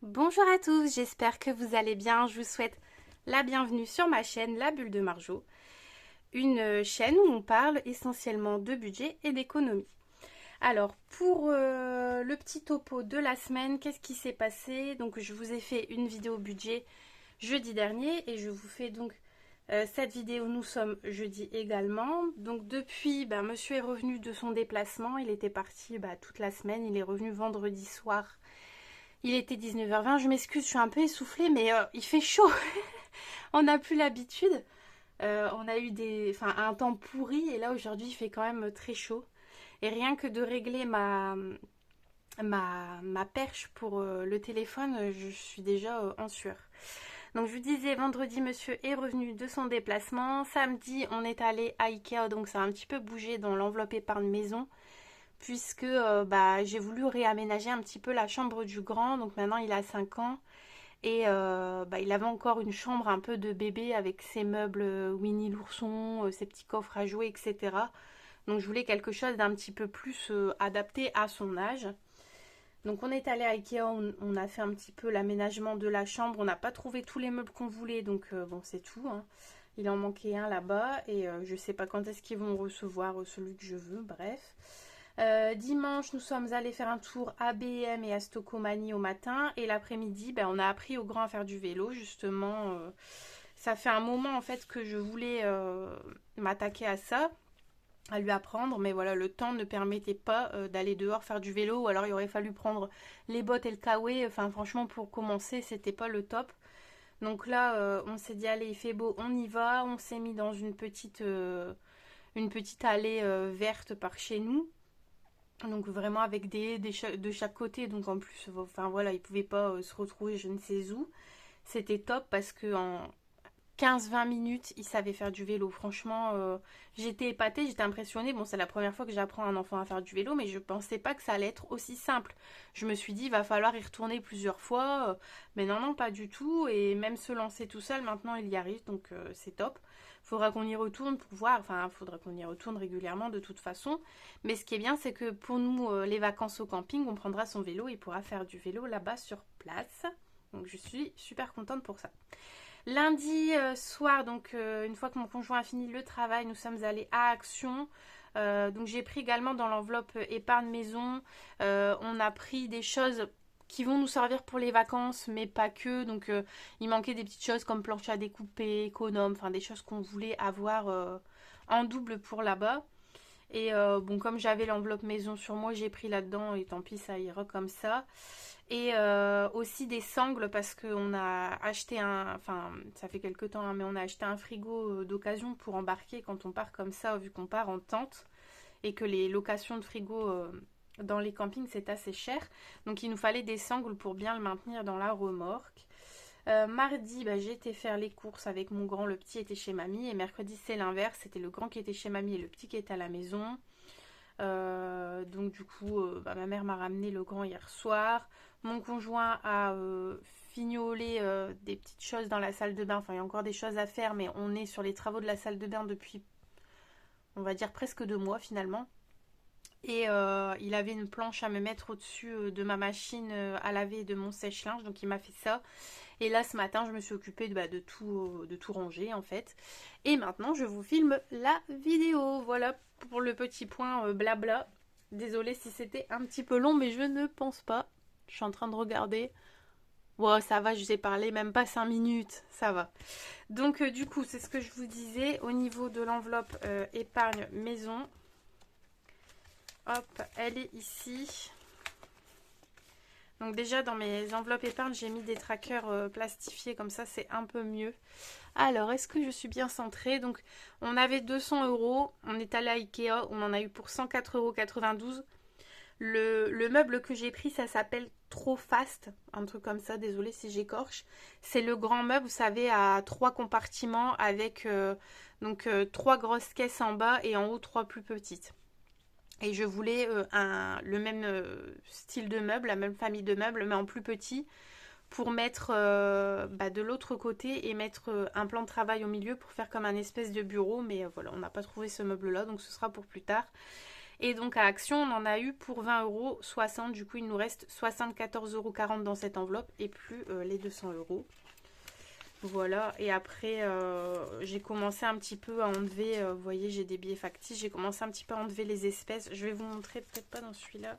Bonjour à tous, j'espère que vous allez bien. Je vous souhaite la bienvenue sur ma chaîne La Bulle de Marjo, une chaîne où on parle essentiellement de budget et d'économie. Alors, pour le petit topo de la semaine, qu'est-ce qui s'est passé? Donc, je vous ai fait une vidéo budget jeudi dernier et je vous fais donc cette vidéo. Nous sommes jeudi également. Donc, depuis, monsieur est revenu de son déplacement. Il était parti toute la semaine. Il est revenu vendredi soir. Il était 19h20, je m'excuse, je suis un peu essoufflée, mais il fait chaud. On n'a plus l'habitude. On a eu un temps pourri et là aujourd'hui il fait quand même très chaud. Et rien que de régler ma perche pour le téléphone, je suis déjà en sueur. Donc je vous disais, vendredi monsieur est revenu de son déplacement. Samedi on est allé à Ikea, donc ça a un petit peu bougé dans l'enveloppe épargne maison puisque j'ai voulu réaménager un petit peu la chambre du grand. Donc maintenant il a 5 ans et il avait encore une chambre un peu de bébé avec ses meubles Winnie l'ourson, ses petits coffres à jouer, etc. Donc je voulais quelque chose d'un petit peu plus adapté à son âge. Donc on est allé à Ikea, on a fait un petit peu l'aménagement de la chambre. On n'a pas trouvé tous les meubles qu'on voulait, donc bon c'est tout, hein. Il en manquait un là-bas et je sais pas quand est-ce qu'ils vont recevoir celui que je veux, bref. Dimanche, nous sommes allés faire un tour à BM et à Stocomanie au matin. Et l'après-midi, on a appris au grand à faire du vélo. Justement, ça fait un moment en fait que je voulais m'attaquer à ça, à lui apprendre. Mais voilà, le temps ne permettait pas d'aller dehors faire du vélo. Ou alors il aurait fallu prendre les bottes et le kawaii. Enfin, franchement, pour commencer, c'était pas le top. Donc là, on s'est dit, allez, il fait beau, on y va. On s'est mis dans une petite allée verte par chez nous. Donc vraiment avec de chaque côté. Donc en plus, enfin voilà, ils pouvaient pas se retrouver je ne sais où. C'était top parce que en 15-20 minutes, il savait faire du vélo. Franchement, j'étais épatée, j'étais impressionnée. Bon, c'est la première fois que j'apprends à un enfant à faire du vélo, mais je pensais pas que ça allait être aussi simple. Je me suis dit, il va falloir y retourner plusieurs fois. Mais non, non, pas du tout. Et même se lancer tout seul, maintenant, il y arrive. Donc, c'est top. Faudra qu'on y retourne pour voir. Enfin, faudra qu'on y retourne régulièrement de toute façon. Mais ce qui est bien, c'est que pour nous, les vacances au camping, on prendra son vélo et il pourra faire du vélo là-bas sur place. Donc, je suis super contente pour ça. Lundi soir, donc une fois que mon conjoint a fini le travail, nous sommes allés à Action. Donc j'ai pris également dans l'enveloppe épargne maison. On a pris des choses qui vont nous servir pour les vacances, mais pas que. Donc il manquait des petites choses comme planche à découper, économe, enfin des choses qu'on voulait avoir en double pour là-bas. Et bon, comme j'avais l'enveloppe maison sur moi, j'ai pris là-dedans et tant pis, ça ira comme ça. Et aussi des sangles parce qu'on a acheté enfin ça fait quelques temps, hein, mais on a acheté un frigo d'occasion pour embarquer quand on part comme ça, vu qu'on part en tente et que les locations de frigo dans les campings c'est assez cher. Donc il nous fallait des sangles pour bien le maintenir dans la remorque. Mardi, j'ai été faire les courses avec mon grand, le petit était chez mamie. Et mercredi, c'est l'inverse, c'était le grand qui était chez mamie et le petit qui était à la maison. Donc du coup, ma mère m'a ramené le grand hier soir. Mon conjoint a fignolé des petites choses dans la salle de bain. Enfin, il y a encore des choses à faire, mais on est sur les travaux de la salle de bain depuis, on va dire, presque 2 mois finalement. Et il avait une planche à me mettre au-dessus de ma machine à laver et de mon sèche-linge. Donc il m'a fait ça. Et là, ce matin, je me suis occupée de tout ranger, en fait. Et maintenant, je vous filme la vidéo. Voilà pour le petit point blabla. Désolée si c'était un petit peu long, mais je ne pense pas. Je suis en train de regarder. Bon, ça va, je vous ai parlé même pas 5 minutes. Ça va. Donc, du coup, c'est ce que je vous disais. Au niveau de l'enveloppe épargne maison. Hop, elle est ici. Donc déjà dans mes enveloppes épargne, j'ai mis des trackers plastifiés, comme ça c'est un peu mieux. Alors, est-ce que je suis bien centrée? Donc, on avait 200 €, on est allé à Ikea, on en a eu pour 104,92 €. Le meuble que j'ai pris, ça s'appelle Trop Fast, un truc comme ça, désolée si j'écorche. C'est le grand meuble, vous savez, à 3 compartiments avec donc 3 grosses caisses en bas et en haut 3 plus petites. Et je voulais le même style de meuble, la même famille de meubles, mais en plus petit, pour mettre de l'autre côté et mettre un plan de travail au milieu pour faire comme un espèce de bureau. Mais voilà, on n'a pas trouvé ce meuble-là, donc ce sera pour plus tard. Et donc à Action, on en a eu pour 20,60 €. Du coup, il nous reste 74,40 € dans cette enveloppe et plus les 200 €. Voilà, et après j'ai commencé un petit peu à enlever, vous voyez j'ai des billets factices, j'ai commencé un petit peu à enlever les espèces. Je vais vous montrer, peut-être pas dans celui-là.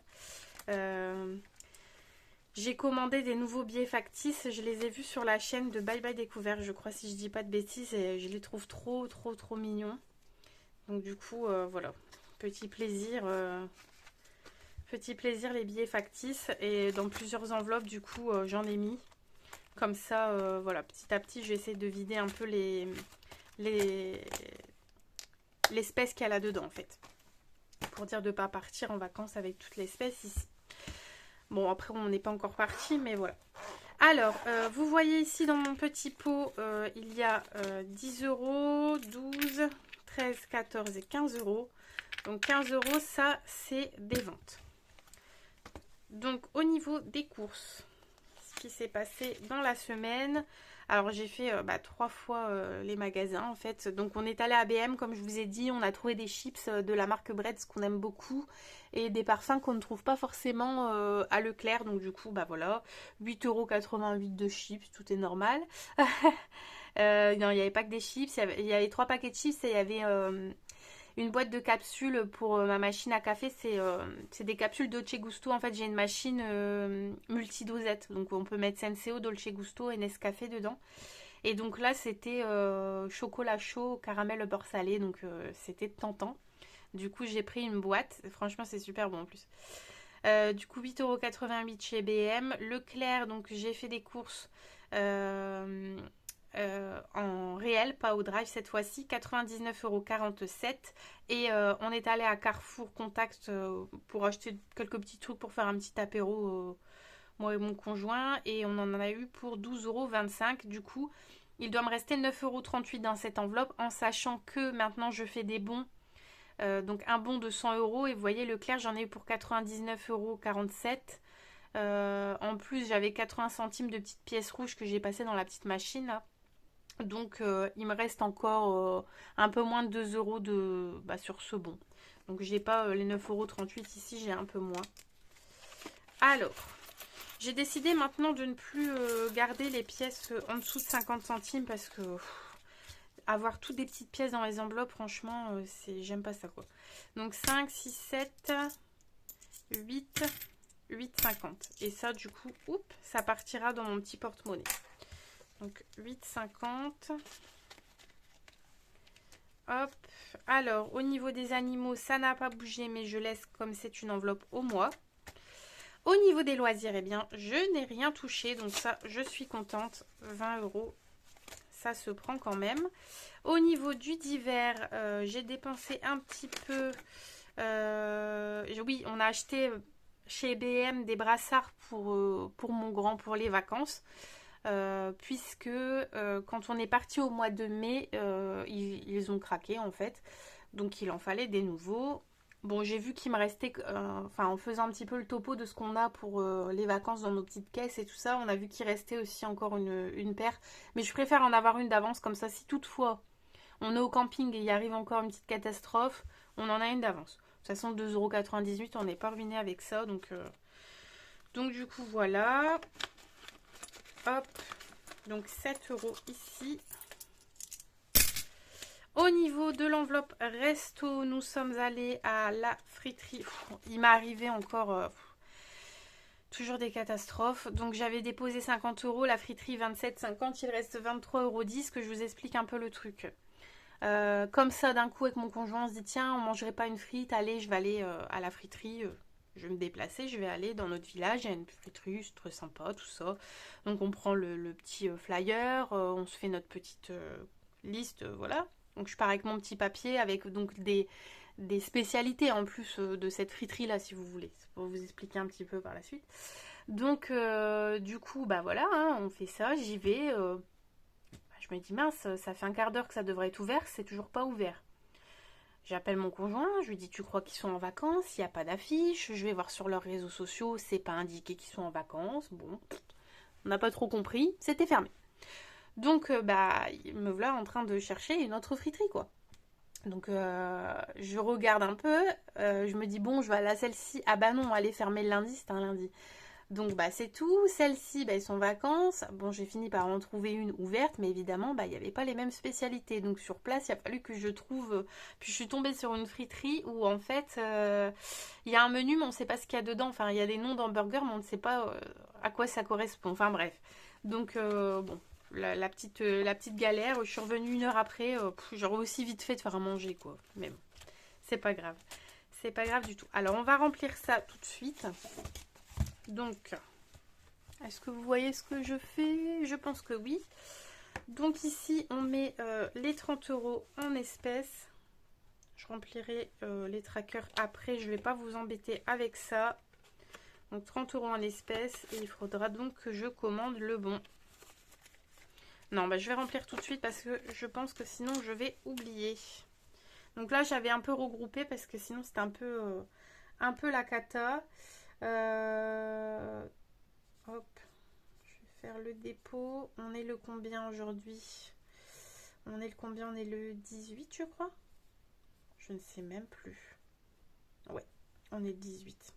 J'ai commandé des nouveaux billets factices, je les ai vus sur la chaîne de Bye Bye Découvert, je crois, si je dis pas de bêtises, et je les trouve trop mignons. Donc du coup, voilà, petit plaisir les billets factices, et dans plusieurs enveloppes, du coup, j'en ai mis. Comme ça, voilà, petit à petit, je vais essayer de vider un peu l'espèce qu'il y a là-dedans, en fait. Pour dire de ne pas partir en vacances avec toute l'espèce ici. Bon, après, on n'est pas encore parti, mais voilà. Alors, vous voyez ici dans mon petit pot, il y a 10 €, 12, 13, 14 et 15 €. Donc 15 €, ça, c'est des ventes. Donc, au niveau des courses, ce qui s'est passé dans la semaine. Alors j'ai fait 3 fois les magasins en fait. Donc on est allé à B&M comme je vous ai dit. On a trouvé des chips de la marque Bretz qu'on aime beaucoup. Et des parfums qu'on ne trouve pas forcément à Leclerc. Donc du coup voilà. 8,88 € de chips, tout est normal. Non, il n'y avait pas que des chips. Il y avait 3 paquets de chips et il y avait une boîte de capsules pour ma machine à café. C'est des capsules Dolce Gusto. En fait, j'ai une machine multi-dosette. Donc, on peut mettre Senseo, Dolce Gusto et Nescafé dedans. Et donc là, c'était chocolat chaud, caramel beurre salé. Donc, c'était tentant. Du coup, j'ai pris une boîte. Franchement, c'est super bon en plus. Du coup, 8,88 € chez B&M. Leclerc, donc j'ai fait des courses en réel, pas au drive cette fois-ci, 99,47 €. Et on est allé à Carrefour Contact pour acheter quelques petits trucs pour faire un petit apéro, moi et mon conjoint. Et on en a eu pour 12,25 €. Du coup, il doit me rester 9,38 € dans cette enveloppe, en sachant que maintenant je fais des bons. Donc un bon de 100 € et vous voyez Leclerc j'en ai eu pour 99,47 €. En plus j'avais 80 centimes de petites pièces rouges que j'ai passées dans la petite machine là. Donc il me reste encore un peu moins de 2 € sur ce bon. Donc j'ai pas les 9,38 € ici, j'ai un peu moins. Alors, j'ai décidé maintenant de ne plus garder les pièces en dessous de 50 centimes parce que avoir toutes des petites pièces dans les enveloppes, franchement, j'aime pas ça quoi. Donc 5, 6, 7, 8, 8,50. Et ça du coup, ça partira dans mon petit porte-monnaie. Donc 8,50. Hop. Alors, au niveau des animaux, ça n'a pas bougé, mais je laisse comme c'est une enveloppe au mois. Au niveau des loisirs, eh bien, je n'ai rien touché. Donc ça, je suis contente. 20 €. Ça se prend quand même. Au niveau du divers, j'ai dépensé un petit peu. Oui, on a acheté chez B&M des brassards pour mon grand, pour les vacances. Puisque quand on est parti au mois de mai, ils ont craqué en fait. Donc il en fallait des nouveaux. Bon, j'ai vu qu'il me restait, en faisant un petit peu le topo de ce qu'on a pour les vacances dans nos petites caisses et tout ça, on a vu qu'il restait aussi encore une paire. Mais je préfère en avoir une d'avance, comme ça si toutefois on est au camping et il arrive encore une petite catastrophe, on en a une d'avance. De toute façon, 2,98 €, on n'est pas ruiné avec ça. Donc du coup, voilà. Hop, donc 7 € ici. Au niveau de l'enveloppe resto, nous sommes allés à la friterie. Il m'est arrivé encore toujours des catastrophes. Donc j'avais déposé 50 €, la friterie 27,50 €, il reste 23,10 €, que je vous explique un peu le truc. Comme ça, d'un coup, avec mon conjoint, on se dit tiens, on mangerait pas une frite, allez, je vais aller à la friterie. Je vais me déplacer, je vais aller dans notre village, il y a une friterie, c'est très sympa, tout ça. Donc on prend le petit flyer, on se fait notre petite liste, voilà. Donc je pars avec mon petit papier, avec donc des spécialités en plus de cette friterie là, si vous voulez. C'est pour vous expliquer un petit peu par la suite. Donc du coup, voilà, hein, on fait ça, j'y vais. Je me dis mince, ça fait un quart d'heure que ça devrait être ouvert, c'est toujours pas ouvert. J'appelle mon conjoint, je lui dis tu crois qu'ils sont en vacances, il n'y a pas d'affiche, je vais voir sur leurs réseaux sociaux, c'est pas indiqué qu'ils sont en vacances. Bon, on n'a pas trop compris, c'était fermé. Donc me voilà en train de chercher une autre friterie quoi. Donc je regarde un peu, je me dis bon je vais aller à celle-ci, ah bah non on va aller fermer le lundi, c'est un lundi. Donc bah c'est tout, celle-ci bah, elles sont en vacances, bon j'ai fini par en trouver une ouverte mais évidemment bah il n'y avait pas les mêmes spécialités donc sur place il a fallu que je trouve, puis je suis tombée sur une friterie où en fait il y a un menu mais on ne sait pas ce qu'il y a dedans, enfin il y a des noms d'hamburgers mais on ne sait pas à quoi ça correspond, enfin bref. Donc bon, la petite galère, je suis revenue 1 heure après, j'aurais aussi vite fait de faire à manger quoi, mais bon, c'est pas grave. C'est pas grave du tout. Alors on va remplir ça tout de suite. Donc, est-ce que vous voyez ce que je fais? Je pense que oui. Donc ici, on met les 30 € en espèces. Je remplirai les trackers après. Je ne vais pas vous embêter avec ça. Donc 30 € en espèces. Et il faudra donc que je commande le bon. Non, bah, je vais remplir tout de suite parce que je pense que sinon je vais oublier. Donc là, j'avais un peu regroupé parce que sinon c'était un peu la cata. Hop, je vais faire le dépôt. On est le combien aujourd'hui? On est le combien? On est le 18 je crois. Je ne sais même plus. Ouais, on est le 18.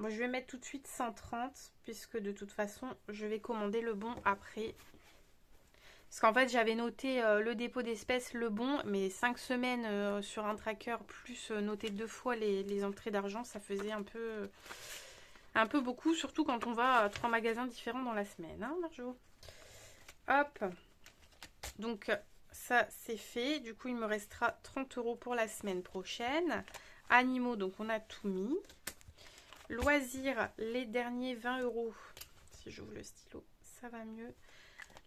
Moi je vais mettre tout de suite 130 puisque de toute façon je vais commander le bon après. Parce qu'en fait j'avais noté le dépôt d'espèces, le bon, mais 5 semaines sur un tracker plus noter 2 fois les entrées d'argent, ça faisait un peu beaucoup, surtout quand on va à 3 magasins différents dans la semaine, hein Marjo? Hop, donc ça c'est fait, du coup il me restera 30 € pour la semaine prochaine. Animaux, donc on a tout mis. Loisirs, les derniers 20 €, si j'ouvre le stylo ça va mieux.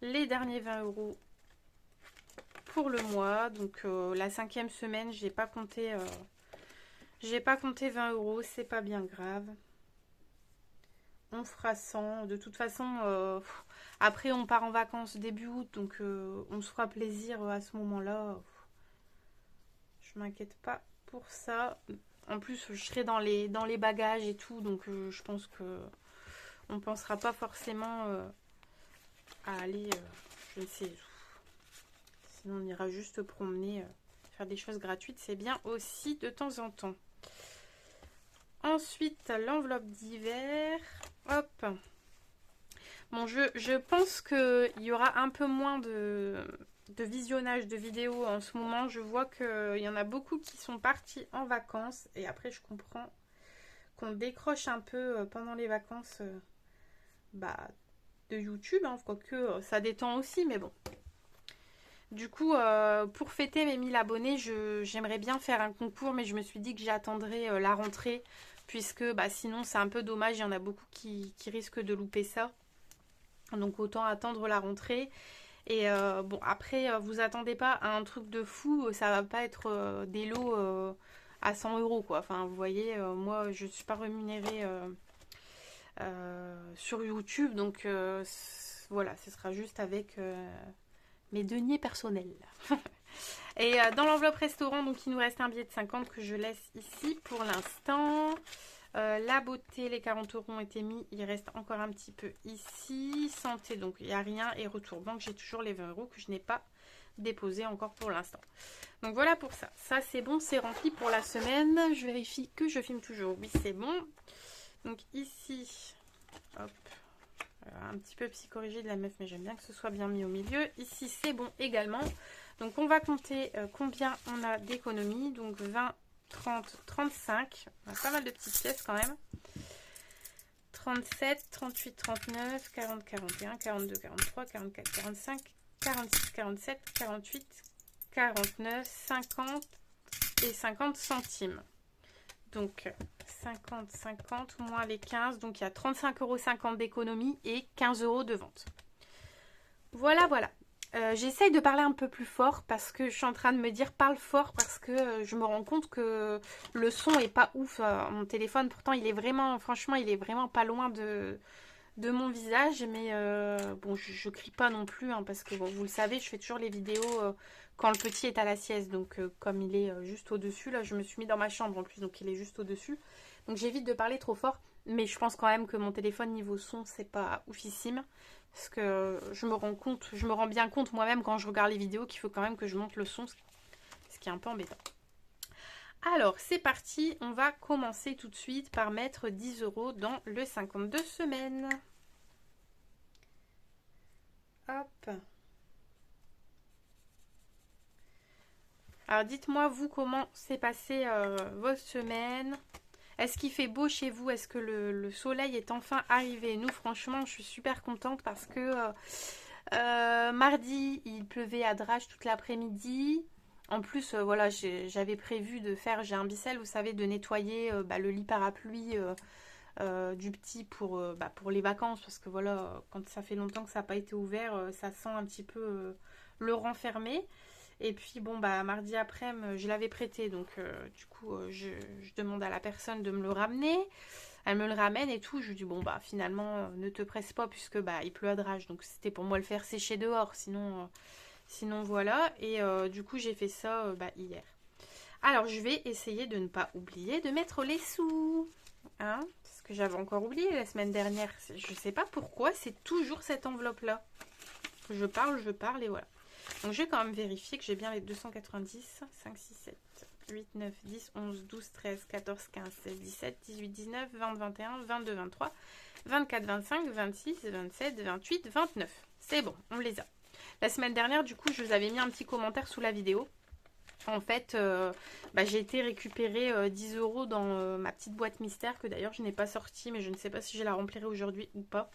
Les derniers 20 € pour le mois, donc la 5e semaine, j'ai pas compté 20 €, c'est pas bien grave. On fera 100. De toute façon, après on part en vacances début août, donc on se fera plaisir à ce moment-là. Je m'inquiète pas pour ça. En plus, je serai dans les bagages et tout, donc je pense que on pensera pas forcément à aller, je ne sais où. Sinon, on ira juste promener, faire des choses gratuites, c'est bien aussi de temps en temps. Ensuite, l'enveloppe d'hiver. Hop. Bon, je pense qu'il y aura un peu moins de visionnage de vidéos en ce moment. Je vois qu'il y en a beaucoup qui sont partis en vacances. Et après, je comprends qu'on décroche un peu pendant les vacances de YouTube. Hein, quoique ça détend aussi, mais bon. Du coup, pour fêter mes 1000 abonnés, j'aimerais bien faire un concours. Mais je me suis dit que j'attendrais la rentrée. Puisque sinon, c'est un peu dommage. Il y en a beaucoup qui risquent de louper ça. Donc autant attendre la rentrée. Et bon, après, vous attendez pas à un truc de fou. Ça va pas être des lots à 100 € quoi. Enfin, vous voyez, moi, je suis pas rémunérée sur YouTube. Donc voilà, ce sera juste avec mes deniers personnels. Et dans l'enveloppe restaurant, donc il nous reste un billet de 50 que je laisse ici pour l'instant. La beauté, les 40 € ont été mis. Il reste encore un petit peu ici. Santé, donc il n'y a rien. Et retour banque, j'ai toujours les 20 € que je n'ai pas déposé encore pour l'instant. Donc voilà pour ça. Ça c'est bon, c'est rempli pour la semaine. Je vérifie que je filme toujours. Oui, c'est bon. Donc ici, hop, un petit peu psychorigide la meuf, mais j'aime bien que ce soit bien mis au milieu. Ici c'est bon également. Donc on va compter combien on a d'économies. Donc 20, 30, 35. On a pas mal de petites pièces quand même. 37, 38, 39, 40, 41, 42, 43, 44, 45, 46, 47, 48, 49, 50 et 50 centimes. Donc 50, 50 moins les 15. Donc il y a 35,50 € d'économie et 15 € de vente. Voilà, voilà. J'essaye de parler un peu plus fort parce que je suis en train de me dire parle fort parce que je me rends compte que le son est pas ouf mon téléphone. Pourtant il est vraiment, franchement il est vraiment pas loin de mon visage. Mais bon je crie pas non plus hein, parce que bon, vous le savez je fais toujours les vidéos quand le petit est à la sieste. Donc comme il est juste au dessus là, je me suis mis dans ma chambre en plus donc il est juste au dessus. Donc j'évite de parler trop fort. Mais je pense quand même que mon téléphone niveau son c'est pas oufissime. Parce que je me rends bien compte moi-même quand je regarde les vidéos qu'il faut quand même que je monte le son. Ce qui est un peu embêtant. Alors, c'est parti, on va commencer tout de suite par mettre 10 € dans le 52 semaines. Hop. Alors, dites-moi, vous, comment s'est passé votre semaine? Est-ce qu'il fait beau chez vous? Est-ce que le soleil est enfin arrivé? Nous, franchement, je suis super contente parce que mardi, il pleuvait à Drage toute l'après-midi. En plus, voilà, j'avais prévu de faire, j'ai un bicelle, vous savez, de nettoyer le lit parapluie du petit pour les vacances. Parce que voilà, quand ça fait longtemps que ça n'a pas été ouvert, ça sent un petit peu le renfermer. Et puis bon, mardi après-midi, je l'avais prêté. Donc du coup, je demande à la personne de me le ramener. Elle me le ramène et tout. Je lui dis, bon, finalement, ne te presse pas puisque il pleut à Drage. Donc c'était pour moi le faire sécher dehors. Sinon voilà. Et du coup, j'ai fait ça hier. Alors, je vais essayer de ne pas oublier de mettre les sous. Hein, parce que j'avais encore oublié la semaine dernière. Je ne sais pas pourquoi, c'est toujours cette enveloppe-là. Je parle et voilà. Donc, je vais quand même vérifier que j'ai bien les 290, 5, 6, 7, 8, 9, 10, 11, 12, 13, 14, 15, 16, 17, 18, 19, 20, 21, 22, 23, 24, 25, 26, 27, 28, 29. C'est bon, on les a. La semaine dernière, du coup, je vous avais mis un petit commentaire sous la vidéo. En fait, j'ai été récupérer 10 € dans ma petite boîte mystère que d'ailleurs je n'ai pas sortie, mais je ne sais pas si je la remplirai aujourd'hui ou pas.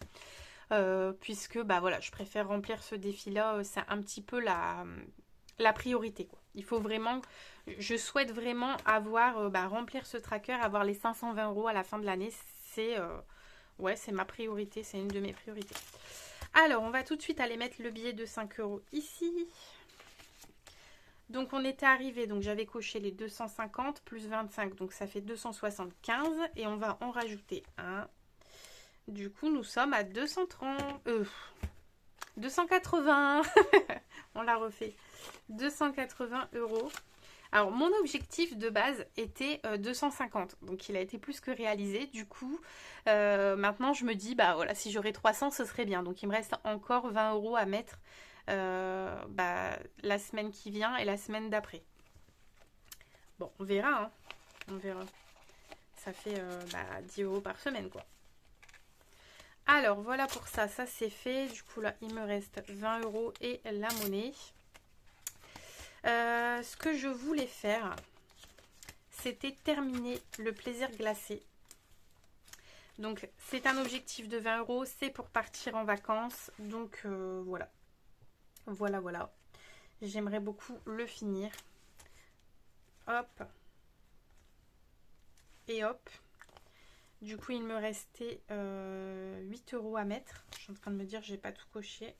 Puisque voilà, je préfère remplir ce défi-là, c'est un petit peu la priorité, quoi. Il faut vraiment, je souhaite vraiment avoir, remplir ce tracker, avoir les 520 € à la fin de l'année. C'est ma priorité, c'est une de mes priorités. Alors, on va tout de suite aller mettre le billet de 5 € ici. Donc, on était arrivé, donc j'avais coché les 250 plus 25, donc ça fait 275. Et on va en rajouter un. Du coup, nous sommes à 280. On l'a refait. 280 €. Alors, mon objectif de base était 250. Donc, il a été plus que réalisé. Du coup, maintenant, je me dis, voilà, si j'aurais 300, ce serait bien. Donc, il me reste encore 20 € à mettre la semaine qui vient et la semaine d'après. Bon, on verra. Hein. On verra. Ça fait 10 € par semaine, quoi. Alors, voilà pour ça. Ça, c'est fait. Du coup, là, il me reste 20 € et la monnaie. Ce que je voulais faire, c'était terminer le plaisir glacé. Donc, c'est un objectif de 20 €. C'est pour partir en vacances. Donc, voilà. Voilà. J'aimerais beaucoup le finir. Hop. Et hop. Du coup, il me restait 8 € à mettre. Je suis en train de me dire, j'ai pas tout coché.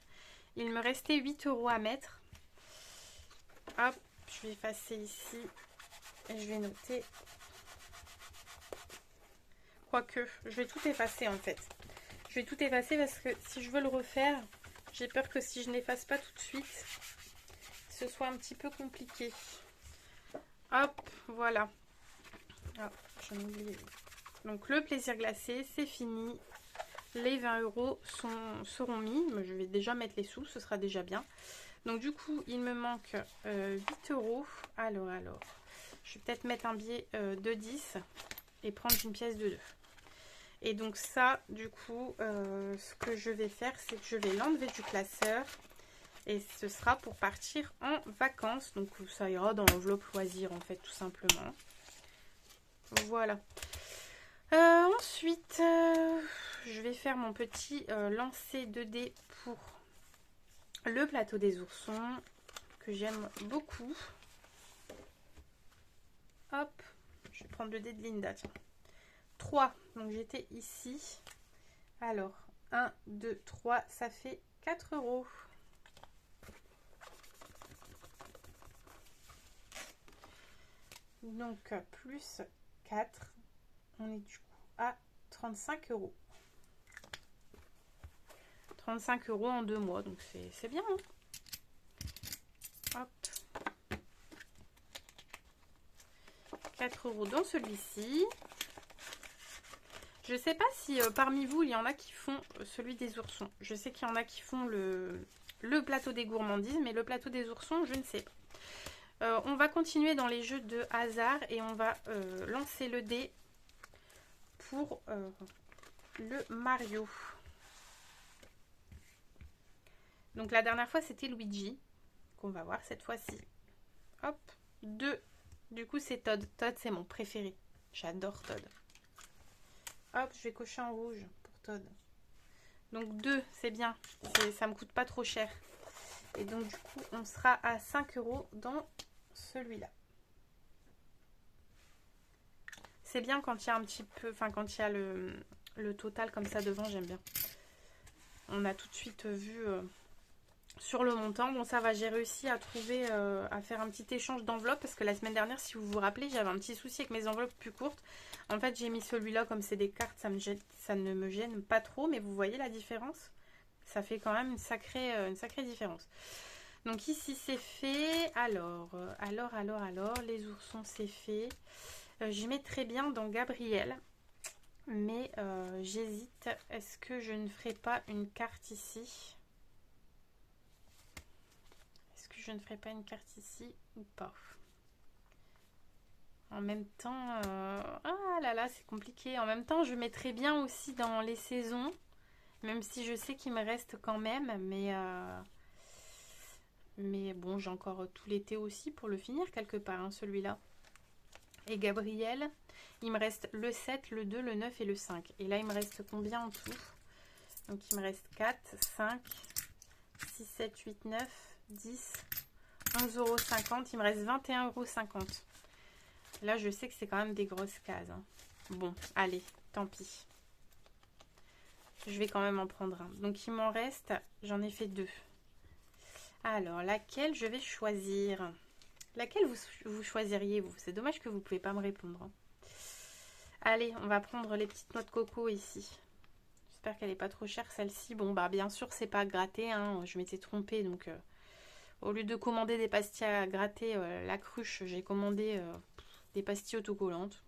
Il me restait 8 € à mettre. Hop, je vais effacer ici. Et je vais noter. Quoique, je vais tout effacer en fait. Je vais tout effacer parce que si je veux le refaire, j'ai peur que si je n'efface pas tout de suite, ce soit un petit peu compliqué. Hop, voilà. Hop, j'en ai oublié. Donc le plaisir glacé, c'est fini. Les 20 € seront mis. Je vais déjà mettre les sous, ce sera déjà bien. Donc du coup, il me manque 8 €. Alors, je vais peut-être mettre un billet de 10 et prendre une pièce de 2. Et donc ça, du coup, ce que je vais faire, c'est que je vais l'enlever du classeur. Et ce sera pour partir en vacances. Donc ça ira dans l'enveloppe loisir, en fait, tout simplement. Voilà. Ensuite, je vais faire mon petit lancer 2D pour le plateau des oursons, que j'aime beaucoup. Hop, je vais prendre le dé de Linda, tiens. 3, donc j'étais ici. Alors, 1, 2, 3, ça fait 4 €. Donc, plus 4, on est du coup à 35 €. 35 € en 2 mois, donc c'est bien. Hein, hop. 4 € dans celui-ci. Je ne sais pas si parmi vous, il y en a qui font celui des oursons. Je sais qu'il y en a qui font le plateau des gourmandises, mais le plateau des oursons, je ne sais pas. On va continuer dans les jeux de hasard et on va lancer le dé pour le Mario. Donc la dernière fois c'était Luigi, qu'on va voir cette fois-ci. Hop, 2. Du coup c'est Todd. Todd c'est mon préféré. J'adore Todd. Hop, je vais cocher en rouge pour Todd. Donc 2, c'est bien. Ça me coûte pas trop cher. Et donc du coup on sera à 5 € dans celui-là. C'est bien quand il y a un petit peu, enfin quand il y a le total comme ça devant, j'aime bien. On a tout de suite vu sur le montant. Bon ça va, j'ai réussi à trouver, à faire un petit échange d'enveloppes parce que la semaine dernière, si vous vous rappelez, j'avais un petit souci avec mes enveloppes plus courtes. En fait j'ai mis celui-là comme c'est des cartes, ça ne me gêne pas trop, mais vous voyez la différence? Ça fait quand même une sacrée différence. Donc ici c'est fait. Alors, les oursons c'est fait. J'y mets très bien dans Gabriel. Mais j'hésite. Est-ce que je ne ferai pas une carte ici? Est-ce que je ne ferai pas une carte ici ou pas? En même temps, ah là là, c'est compliqué. En même temps, je mettrai bien aussi dans les saisons. Même si je sais qu'il me reste quand même. Mais bon, j'ai encore tout l'été aussi pour le finir quelque part, hein, celui-là. Et Gabriel, il me reste le 7, le 2, le 9 et le 5. Et là, il me reste combien en tout? Donc, il me reste 4, 5, 6, 7, 8, 9, 10, 11,50 €. Il me reste 21,50 €. Là, je sais que c'est quand même des grosses cases. Hein. Bon, allez, tant pis. Je vais quand même en prendre un. Donc, il m'en reste, j'en ai fait 2. Alors, laquelle je vais choisir? Laquelle vous choisiriez, vous? C'est dommage que vous ne pouvez pas me répondre. Hein. Allez, on va prendre les petites noix de coco ici. J'espère qu'elle n'est pas trop chère, celle-ci. Bon, bah bien sûr, c'est pas gratté. Hein. Je m'étais trompée. Donc, au lieu de commander des pastilles à gratter, la cruche, j'ai commandé des pastilles autocollantes.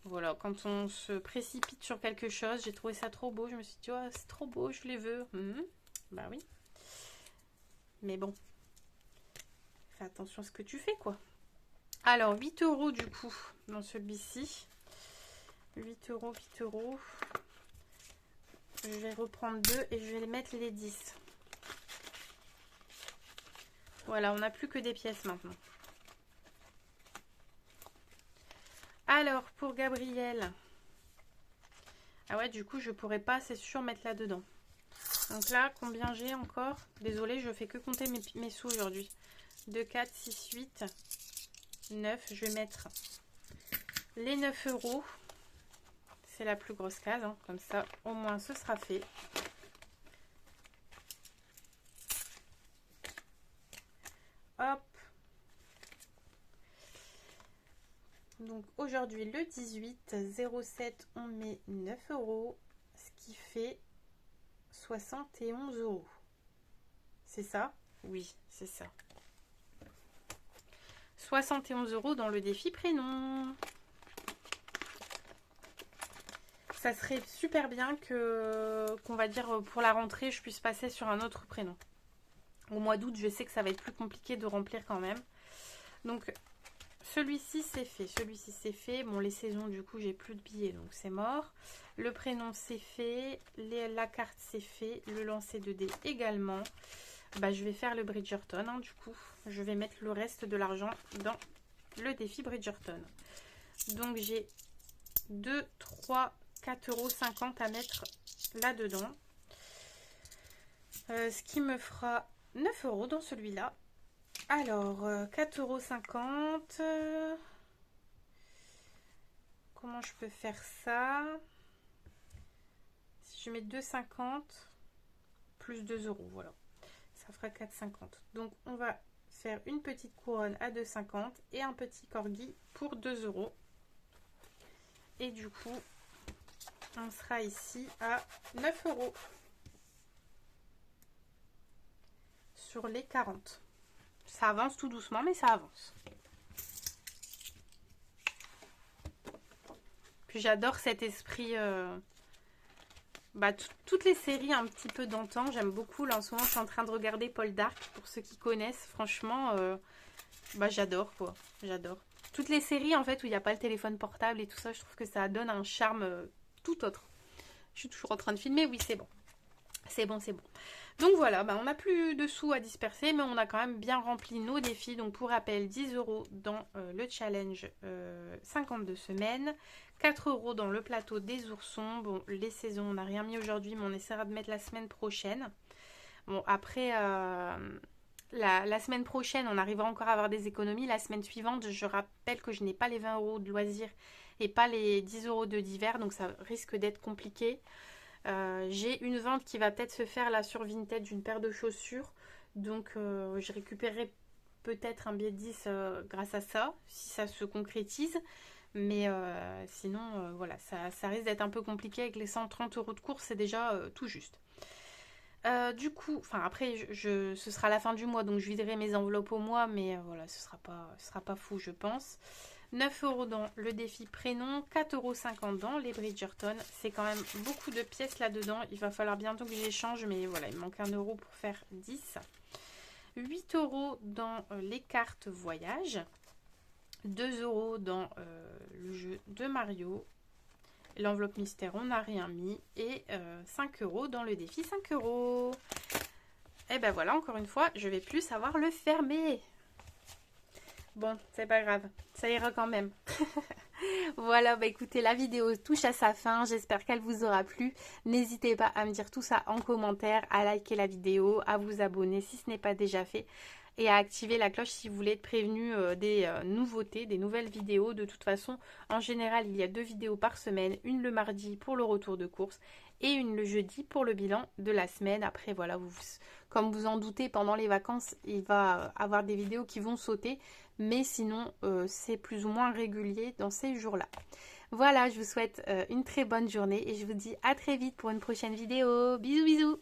Voilà, quand on se précipite sur quelque chose, j'ai trouvé ça trop beau. Je me suis dit, oh, c'est trop beau, je les veux. Bah oui. Mais bon. Fais attention à ce que tu fais, quoi. Alors, 8 € du coup, dans celui-ci. 8 €, 8 €. Je vais reprendre 2 et je vais les mettre les 10. Voilà, on n'a plus que des pièces maintenant. Alors, pour Gabriel. Ah ouais, du coup, je pourrais pas, c'est sûr, mettre là-dedans. Donc là, combien j'ai encore? Désolée, je fais que compter mes sous aujourd'hui. 2, 4, 6, 8, 9. Je vais mettre les 9 €. C'est la plus grosse case, hein. Comme ça, au moins, ce sera fait. Hop. Donc aujourd'hui, le 18/07, on met 9 €, ce qui fait 71 €. C'est ça? Oui, c'est ça. 71 € dans le défi prénom. Ça serait super bien qu'on va dire pour la rentrée, je puisse passer sur un autre prénom. Au mois d'août, je sais que ça va être plus compliqué de remplir quand même. Donc, celui-ci, c'est fait. Celui-ci, c'est fait. Bon, les saisons, du coup, j'ai plus de billets, donc c'est mort. Le prénom, c'est fait. La carte, c'est fait. Le lancer de dés également. Bah, je vais faire le Bridgerton, hein, du coup. Je vais mettre le reste de l'argent dans le défi Bridgerton. Donc, j'ai 2, 3, 4,50 € à mettre là-dedans. Ce qui me fera 9 € dans celui-là. Alors, 4,50 €. Comment je peux faire ça? Si je mets 2,50 € plus 2 €, voilà. Ça fera 4,50 €. Donc, on va faire une petite couronne à 2,50 € et un petit corgi pour 2 €. Et du coup, on sera ici à 9 € sur les 40. Ça avance tout doucement, mais ça avance. Puis j'adore cet esprit. Toutes les séries un petit peu d'antan, j'aime beaucoup. Là, en ce moment, je suis en train de regarder Paul Dark, pour ceux qui connaissent. Franchement, Bah j'adore quoi, j'adore. Toutes les séries en fait où il n'y a pas le téléphone portable et tout ça, je trouve que ça donne un charme tout autre. Je suis toujours en train de filmer, oui c'est bon. C'est bon, c'est bon. Donc voilà, bah, on n'a plus de sous à disperser, mais on a quand même bien rempli nos défis. Donc pour rappel, 10 € dans le challenge 52 semaines, 4 € dans le plateau des oursons. Bon, les saisons, on n'a rien mis aujourd'hui, mais on essaiera de mettre la semaine prochaine. Bon, après, la semaine prochaine, on arrivera encore à avoir des économies. La semaine suivante, je rappelle que je n'ai pas les 20 € de loisirs et pas les 10 € de divers, donc ça risque d'être compliqué. J'ai une vente qui va peut-être se faire là sur Vinted d'une paire de chaussures. Donc je récupérerai peut-être un billet de 10 grâce à ça, si ça se concrétise. Mais sinon, voilà, ça risque d'être un peu compliqué avec les 130 € de course, c'est déjà tout juste. Du coup, enfin après, ce sera la fin du mois, donc je viderai mes enveloppes au mois, mais voilà, ce sera pas fou, je pense. 9 € dans le défi prénom, 4,50 € dans les Bridgerton. C'est quand même beaucoup de pièces là-dedans. Il va falloir bientôt que j'échange, mais voilà, il manque 1 € pour faire 10. 8 € dans les cartes voyage. 2 € dans le jeu de Mario. L'enveloppe mystère, on n'a rien mis. Et 5 € dans le défi 5 €. Et ben voilà, encore une fois, je vais plus savoir le fermer. Bon, c'est pas grave, ça ira quand même. Voilà, bah écoutez, la vidéo touche à sa fin. J'espère qu'elle vous aura plu. N'hésitez pas à me dire tout ça en commentaire, à liker la vidéo, à vous abonner si ce n'est pas déjà fait et à activer la cloche si vous voulez être prévenu des nouveautés, des nouvelles vidéos. De toute façon, en général, il y a 2 vidéos par semaine, une le mardi pour le retour de course et une le jeudi pour le bilan de la semaine. Après, voilà, comme vous en doutez, pendant les vacances, il va avoir des vidéos qui vont sauter, mais sinon, c'est plus ou moins régulier dans ces jours-là. Voilà, je vous souhaite une très bonne journée et je vous dis à très vite pour une prochaine vidéo. Bisous, bisous!